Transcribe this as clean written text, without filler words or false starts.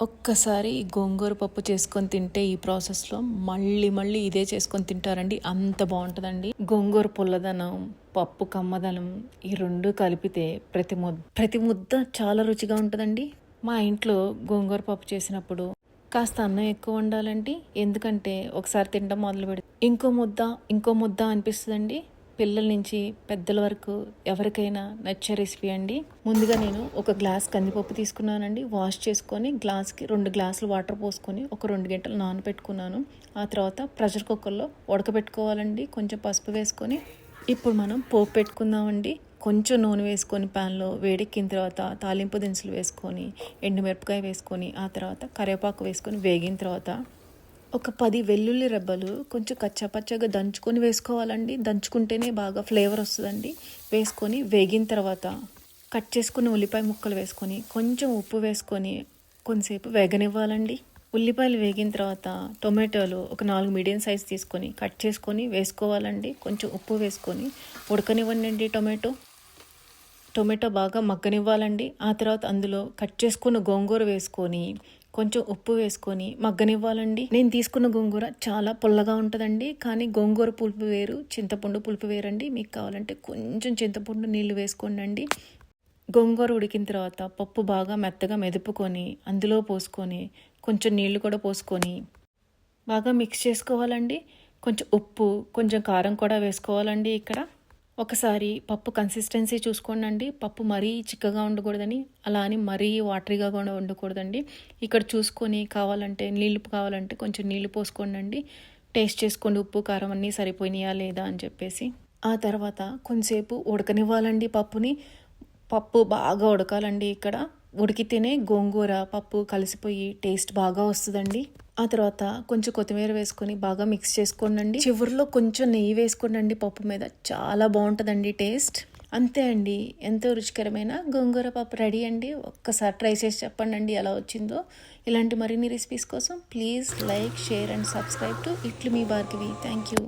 ఒక్కసారి ఈ గోంగూర పప్పు చేసుకొని తింటే ఈ ప్రాసెస్లో మళ్ళీ ఇదే చేసుకొని తింటారండి. అంత బాగుంటుందండి. గోంగూర పుల్లదనం, పప్పు కమ్మదనం ఈ రెండు కలిపితే ప్రతి ముద్ద చాలా రుచిగా ఉంటుందండి. మా ఇంట్లో గోంగూర పప్పు చేసినప్పుడు కాస్త అన్నం ఎక్కువ ఉండాలండి. ఎందుకంటే ఒకసారి తినడం మొదలు పెడితే ఇంకో ముద్ద అనిపిస్తుందండి. పిల్లల నుంచి పెద్దల వరకు ఎవరికైనా నచ్చే రెసిపీ అండి. ముందుగా నేను ఒక గ్లాస్ కందిపప్పు తీసుకున్నానండి. వాష్ చేసుకొని గ్లాస్కి 2 గ్లాసులు వాటర్ పోసుకొని ఒక 2 గంటలు నానబెట్టుకున్నాను. ఆ తర్వాత ప్రెషర్ కుక్కర్లో ఉడకబెట్టుకోవాలండి. కొంచెం పసుపు వేసుకొని ఇప్పుడు మనం పోపు పెట్టుకుందామండి. కొంచెం నూనె వేసుకొని ప్యాన్లో వేడెక్కిన తర్వాత తాలింపు దినుసులు వేసుకొని ఎండుమిరపకాయ వేసుకొని ఆ తర్వాత కరివేపాకు వేసుకొని వేగిన తర్వాత ఒక 10 వెల్లుల్లి రెబ్బలు కొంచెం కచ్చాపచ్చగా దంచుకొని వేసుకోవాలండి. దంచుకుంటేనే బాగా ఫ్లేవర్ వస్తుందండి. వేసుకొని వేగిన తర్వాత కట్ చేసుకున్న ఉల్లిపాయ ముక్కలు వేసుకొని కొంచెం ఉప్పు వేసుకొని కొంతసేపు వేగనివ్వాలండి. ఉల్లిపాయలు వేగిన తర్వాత టొమాటోలు ఒక 4 మీడియం సైజ్ తీసుకొని కట్ చేసుకొని వేసుకోవాలండి. కొంచెం ఉప్పు వేసుకొని ఉడకనివ్వండి. టొమాటో బాగా మగ్గనివ్వాలండి. ఆ తర్వాత అందులో కట్ చేసుకున్న గోంగూర వేసుకొని కొంచెం ఉప్పు వేసుకొని మగ్గనివ్వాలండి. నేను తీసుకున్న గోంగూర చాలా పుల్లగా ఉంటుందండి. కానీ గోంగూర పులుపు వేరు, చింతపండు పులుపు వేరండి. మీకు కావాలంటే కొంచెం చింతపండు నీళ్ళు వేసుకోండి. గోంగూర ఉడికిన తర్వాత పప్పు బాగా మెత్తగా మెదుపుకొని అందులో పోసుకొని కొంచెం నీళ్లు కూడా పోసుకొని బాగా మిక్స్ చేసుకోవాలండి. కొంచెం ఉప్పు కొంచెం కారం కూడా వేసుకోవాలండి. ఇక్కడ ఒకసారి పప్పు కన్సిస్టెన్సీ చూసుకోండి. పప్పు మరీ చిక్కగా ఉండకూడదని, అలా అని మరీ వాటరీగా కూడా ఉండకూడదండి. ఇక్కడ చూసుకొని కావాలంటే కొంచెం నీళ్లు పోసుకోండి. టేస్ట్ చేసుకోండి, ఉప్పు కారం అన్నీ సరిపోయినాయా లేదా అని చెప్పేసి. ఆ తర్వాత కొంచెంసేపు ఉడకనివ్వాలండి పప్పుని. పప్పు బాగా ఉడకాలండి. ఇక్కడ ఉడికితేనే గోంగూర పప్పు కలిసిపోయి టేస్ట్ బాగా వస్తుందండి. ఆ తర్వాత కొంచెం కొత్తిమీర వేసుకొని బాగా మిక్స్ చేసుకోండి. చివరిలో కొంచెం నెయ్యి వేసుకోండి పప్పు మీద. చాలా బాగుంటుందండి టేస్ట్. అంతే అండి, ఎంతో రుచికరమైన గోంగూర పప్పు రెడీ అండి. ఒక్కసారి ట్రై చేసి చెప్పండి ఎలా వచ్చిందో. ఇలాంటి మరిన్ని రెసిపీస్ కోసం please like, share and subscribe to ఇట్లు మీ భార్గవి. Thank you.